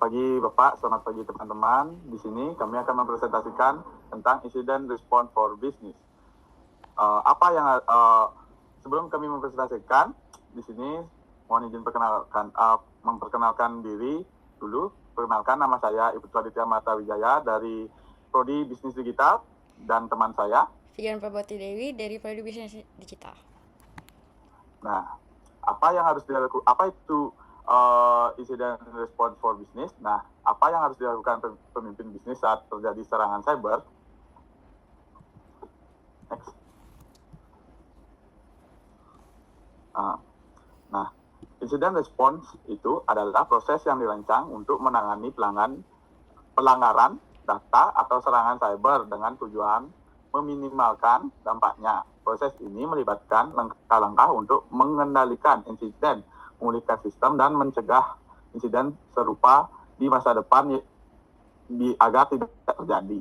pagi Bapak, selamat pagi teman-teman. Di sini kami akan mempresentasikan tentang Incident Response for Business. Sebelum kami mempresentasikan, di sini mohon izin memperkenalkan diri dulu. Perkenalkan, nama saya Ibu Aditya Mata Wijaya dari Prodi Bisnis Digital dan teman saya Figan Prabati Dewi dari Prodi Bisnis Digital. Nah, apa yang harus dilakukan? Apa itu incident response for business? Nah, apa yang harus dilakukan pemimpin bisnis saat terjadi serangan cyber? Next. Nah, incident response itu adalah proses yang dirancang untuk menangani pelanggaran data atau serangan cyber dengan tujuan meminimalkan dampaknya. Proses ini melibatkan langkah-langkah untuk mengendalikan insiden, memulihkan sistem, dan mencegah insiden serupa di masa depan agar tidak terjadi.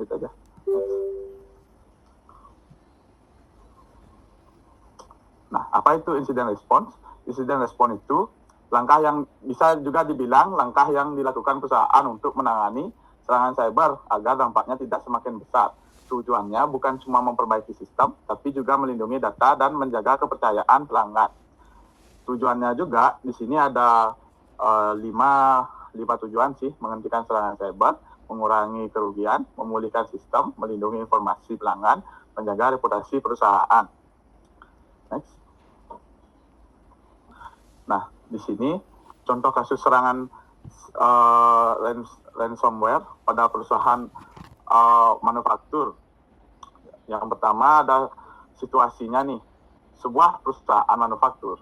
Gitu aja. Nah, apa itu incident response? Incident response itu langkah yang bisa juga dibilang langkah yang dilakukan perusahaan untuk menangani serangan cyber agar dampaknya tidak semakin besar. Tujuannya bukan cuma memperbaiki sistem, tapi juga melindungi data dan menjaga kepercayaan pelanggan. Tujuannya juga di sini ada lima tujuan sih: menghentikan serangan cyber, mengurangi kerugian, memulihkan sistem, melindungi informasi pelanggan, menjaga reputasi perusahaan. Next. Nah, di sini contoh kasus serangan ransomware pada perusahaan manufaktur. Yang pertama ada situasinya nih, sebuah perusahaan manufaktur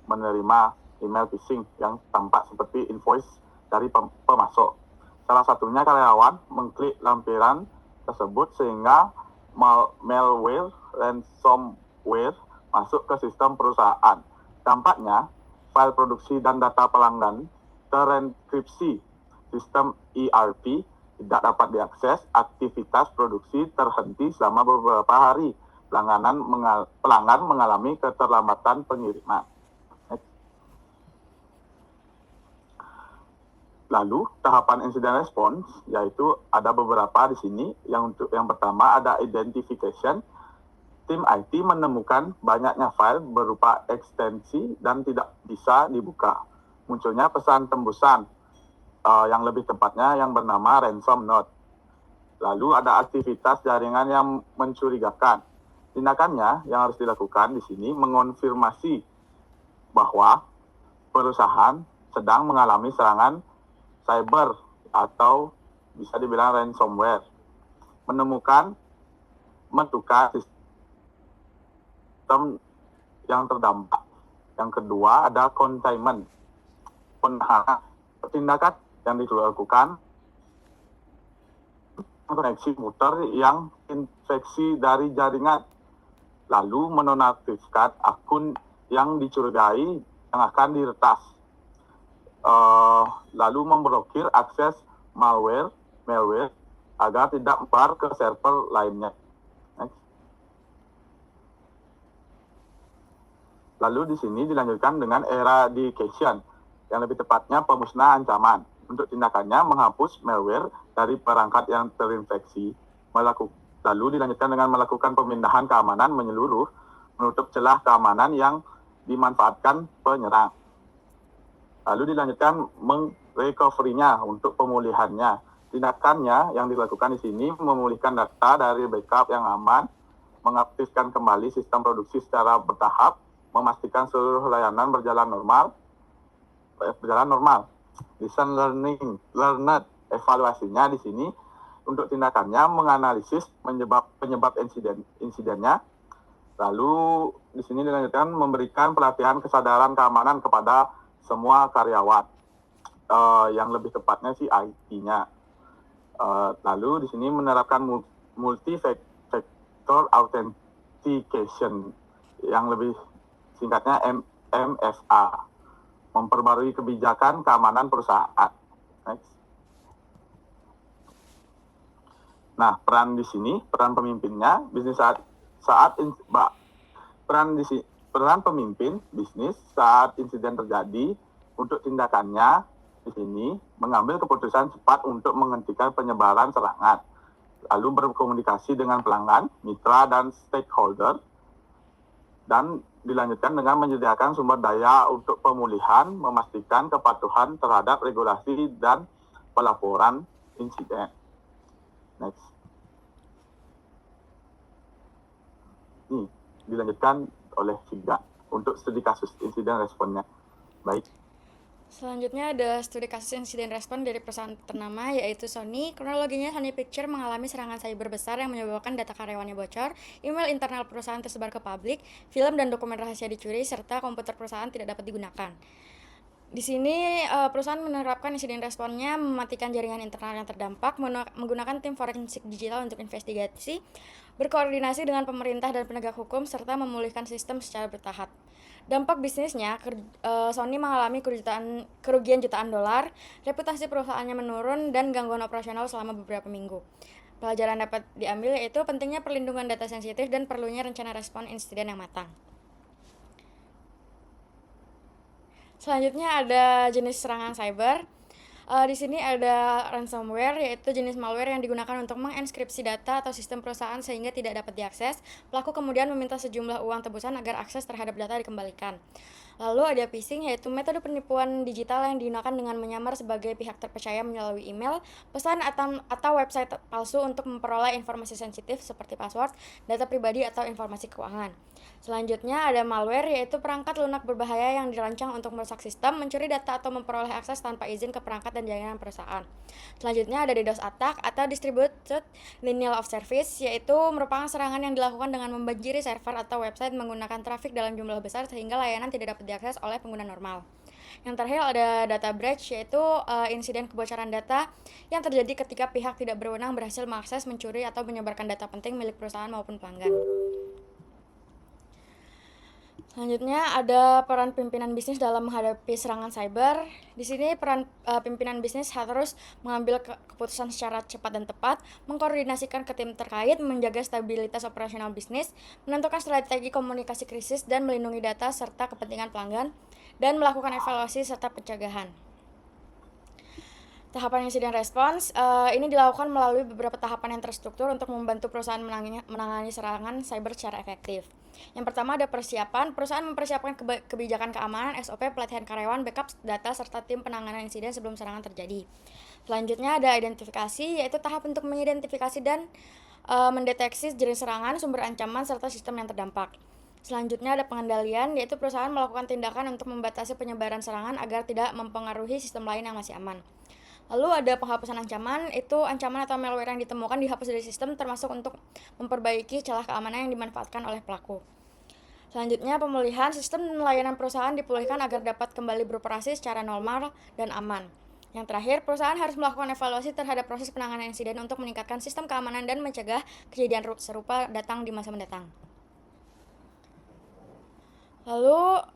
menerima email phishing yang tampak seperti invoice dari pemasok. Salah satunya karyawan mengklik lampiran tersebut sehingga malware ransomware masuk ke sistem perusahaan. Dampaknya, file produksi dan data pelanggan terenkripsi. Sistem ERP tidak dapat diakses, aktivitas produksi terhenti selama beberapa hari. Pelanggan mengalami keterlambatan pengiriman. Lalu tahapan incident response yaitu ada beberapa di sini. Yang pertama ada identification. Tim IT menemukan banyaknya file berupa ekstensi dan tidak bisa dibuka. Munculnya pesan tembusan, yang lebih tepatnya yang bernama ransom note. Lalu ada aktivitas jaringan yang mencurigakan. Tindakannya yang harus dilakukan di sini mengonfirmasi bahwa perusahaan sedang mengalami serangan cyber atau bisa dibilang ransomware. Menentukan sistem yang terdampak. Yang kedua ada containment, penahanan. Tindakan yang dilakukan koneksi muter yang infeksi dari jaringan, lalu menonaktifkan akun yang dicurigai yang akan diretas, lalu memblokir akses malware agar tidak menyebar ke server lainnya. Next. Lalu di sini dilanjutkan dengan eradication, yang lebih tepatnya pemusnahan ancaman. Untuk tindakannya menghapus malware dari perangkat yang terinfeksi. Lalu dilanjutkan dengan melakukan pemindahan keamanan menyeluruh, menutup celah keamanan yang dimanfaatkan penyerang. Lalu dilanjutkan recovery-nya untuk pemulihannya. Tindakannya yang dilakukan di sini memulihkan data dari backup yang aman, mengaktifkan kembali sistem produksi secara bertahap, memastikan seluruh layanan berjalan normal. Listen learned, evaluasinya di sini untuk tindakannya menganalisis penyebab insidennya. Lalu di sini dilanjutkan memberikan pelatihan kesadaran keamanan kepada semua karyawan, yang lebih tepatnya si IT-nya. Lalu di sini menerapkan multi-factor authentication, yang lebih singkatnya MFA. Memperbarui kebijakan keamanan perusahaan. Next. Nah, peran pemimpinnya, peran pemimpin bisnis saat insiden terjadi. Untuk tindakannya di sini mengambil keputusan cepat untuk menghentikan penyebaran serangan, lalu berkomunikasi dengan pelanggan, mitra, dan stakeholder, dan dilanjutkan dengan menyediakan sumber daya untuk pemulihan, memastikan kepatuhan terhadap regulasi dan pelaporan insiden. Next. Ini dilanjutkan oleh Siga untuk studi kasus insiden responnya. Baik. Selanjutnya ada studi kasus insiden respon dari perusahaan ternama yaitu Sony. Kronologinya, Sony Picture mengalami serangan cyber besar yang menyebabkan data karyawannya bocor, email internal perusahaan tersebar ke publik, film dan dokumen rahasia dicuri, serta komputer perusahaan tidak dapat digunakan. Di sini perusahaan menerapkan insiden responnya mematikan jaringan internal yang terdampak, menggunakan tim forensik digital untuk investigasi, berkoordinasi dengan pemerintah dan penegak hukum, serta memulihkan sistem secara bertahap. Dampak bisnisnya, Sony mengalami kerugian jutaan dolar, reputasi perusahaannya menurun, dan gangguan operasional selama beberapa minggu. Pelajaran dapat diambil yaitu pentingnya perlindungan data sensitif dan perlunya rencana respon insiden yang matang. Selanjutnya ada jenis serangan cyber. Di sini ada ransomware, yaitu jenis malware yang digunakan untuk menginskripsi data atau sistem perusahaan sehingga tidak dapat diakses. Pelaku kemudian meminta sejumlah uang tebusan agar akses terhadap data dikembalikan. Lalu ada phishing, yaitu metode penipuan digital yang digunakan dengan menyamar sebagai pihak terpercaya melalui email, pesan atau website palsu untuk memperoleh informasi sensitif seperti password, data pribadi, atau informasi keuangan. Selanjutnya ada malware, yaitu perangkat lunak berbahaya yang dirancang untuk merusak sistem, mencuri data, atau memperoleh akses tanpa izin ke perangkat dan jaringan perusahaan. Selanjutnya ada DDoS attack atau Distributed Denial of Service, yaitu merupakan serangan yang dilakukan dengan membanjiri server atau website menggunakan trafik dalam jumlah besar sehingga layanan tidak dapat diakses oleh pengguna normal. Yang terakhir ada data breach, yaitu insiden kebocoran data yang terjadi ketika pihak tidak berwenang berhasil mengakses, mencuri, atau menyebarkan data penting milik perusahaan maupun pelanggan. Selanjutnya ada peran pimpinan bisnis dalam menghadapi serangan cyber. Di sini peran pimpinan bisnis harus mengambil keputusan secara cepat dan tepat, mengkoordinasikan ke tim terkait, menjaga stabilitas operasional bisnis, menentukan strategi komunikasi krisis dan melindungi data serta kepentingan pelanggan, dan melakukan evaluasi serta pencegahan. Tahapan insiden respons ini dilakukan melalui beberapa tahapan yang terstruktur untuk membantu perusahaan menangani serangan cyber secara efektif. Yang pertama ada persiapan. Perusahaan mempersiapkan kebijakan keamanan, SOP, pelatihan karyawan, backup data, serta tim penanganan insiden sebelum serangan terjadi. Selanjutnya ada identifikasi, yaitu tahap untuk mengidentifikasi dan mendeteksi jenis serangan, sumber ancaman, serta sistem yang terdampak. Selanjutnya ada pengendalian, yaitu perusahaan melakukan tindakan untuk membatasi penyebaran serangan agar tidak mempengaruhi sistem lain yang masih aman. Lalu ada penghapusan ancaman, itu ancaman atau malware yang ditemukan dihapus dari sistem termasuk untuk memperbaiki celah keamanan yang dimanfaatkan oleh pelaku. Selanjutnya pemulihan, sistem layanan perusahaan dipulihkan agar dapat kembali beroperasi secara normal dan aman. Yang terakhir, perusahaan harus melakukan evaluasi terhadap proses penanganan insiden untuk meningkatkan sistem keamanan dan mencegah kejadian serupa datang di masa mendatang. Lalu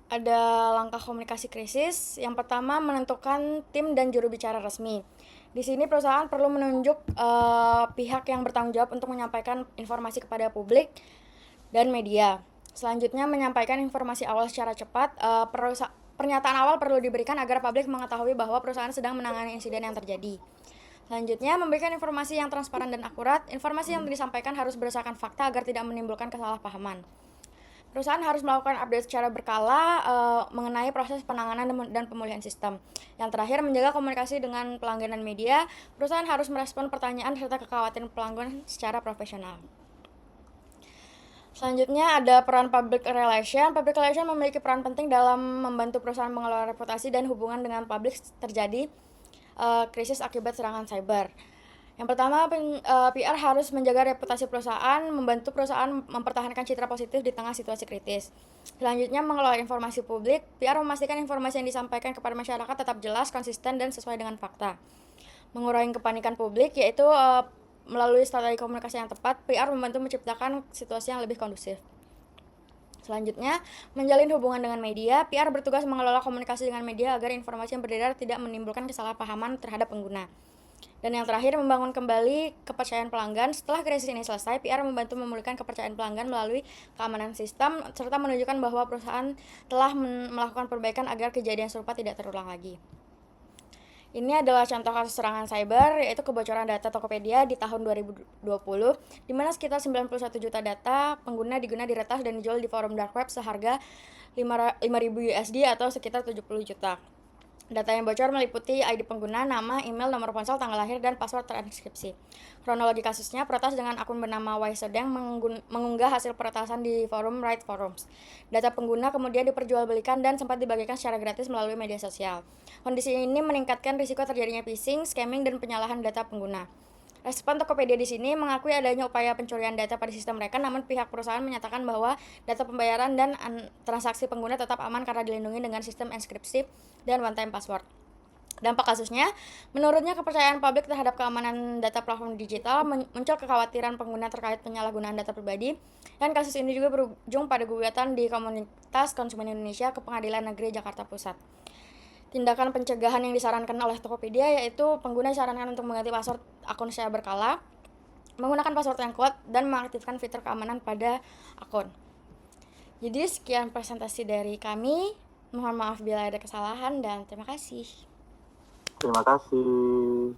ada langkah komunikasi krisis. Yang pertama, menentukan tim dan juru bicara resmi. Di sini perusahaan perlu menunjuk pihak yang bertanggung jawab untuk menyampaikan informasi kepada publik dan media. Selanjutnya, menyampaikan informasi awal secara cepat. Pernyataan awal perlu diberikan agar publik mengetahui bahwa perusahaan sedang menangani insiden yang terjadi. Selanjutnya, memberikan informasi yang transparan dan akurat. Informasi yang disampaikan harus berdasarkan fakta agar tidak menimbulkan kesalahpahaman. Perusahaan harus melakukan update secara berkala mengenai proses penanganan dan pemulihan sistem. Yang terakhir, menjaga komunikasi dengan pelanggan dan media. Perusahaan harus merespon pertanyaan serta kekhawatiran pelanggan secara profesional. Selanjutnya ada peran public relation. Public relation memiliki peran penting dalam membantu perusahaan mengelola reputasi dan hubungan dengan publik terjadi krisis akibat serangan cyber. Yang pertama, PR harus menjaga reputasi perusahaan, membantu perusahaan mempertahankan citra positif di tengah situasi kritis. Selanjutnya, mengelola informasi publik. PR memastikan informasi yang disampaikan kepada masyarakat tetap jelas, konsisten, dan sesuai dengan fakta. Mengurangi kepanikan publik, yaitu melalui strategi komunikasi yang tepat. PR membantu menciptakan situasi yang lebih kondusif. Selanjutnya, menjalin hubungan dengan media. PR bertugas mengelola komunikasi dengan media agar informasi yang beredar tidak menimbulkan kesalahpahaman terhadap pengguna. Dan yang terakhir, membangun kembali kepercayaan pelanggan. Setelah krisis ini selesai, PR membantu memulihkan kepercayaan pelanggan melalui keamanan sistem, serta menunjukkan bahwa perusahaan telah melakukan perbaikan agar kejadian serupa tidak terulang lagi. Ini adalah contoh kasus serangan cyber, yaitu kebocoran data Tokopedia di tahun 2020, di mana sekitar 91 juta data pengguna diretas dan dijual di forum dark web seharga 5.000 USD atau sekitar 70 juta. Data yang bocor meliputi ID pengguna, nama, email, nomor ponsel, tanggal lahir, dan password transkripsi. Kronologi kasusnya, peretas dengan akun bernama Y Sedeng mengunggah hasil peretasan di forum Right Forums. Data pengguna kemudian diperjualbelikan dan sempat dibagikan secara gratis melalui media sosial. Kondisi ini meningkatkan risiko terjadinya phishing, scamming, dan penyalahan data pengguna. Respon Tokopedia di sini mengakui adanya upaya pencurian data pada sistem mereka, namun pihak perusahaan menyatakan bahwa data pembayaran dan transaksi pengguna tetap aman karena dilindungi dengan sistem enkripsi dan one-time password. Dampak kasusnya, menurutnya kepercayaan publik terhadap keamanan data platform digital, muncul kekhawatiran pengguna terkait penyalahgunaan data pribadi, dan kasus ini juga berujung pada gugatan di Komunitas Konsumen Indonesia ke Pengadilan Negeri Jakarta Pusat. Tindakan pencegahan yang disarankan oleh Tokopedia yaitu pengguna disarankan untuk mengganti password akun secara berkala, menggunakan password yang kuat, dan mengaktifkan fitur keamanan pada akun. Jadi sekian presentasi dari kami. Mohon maaf bila ada kesalahan dan terima kasih. Terima kasih.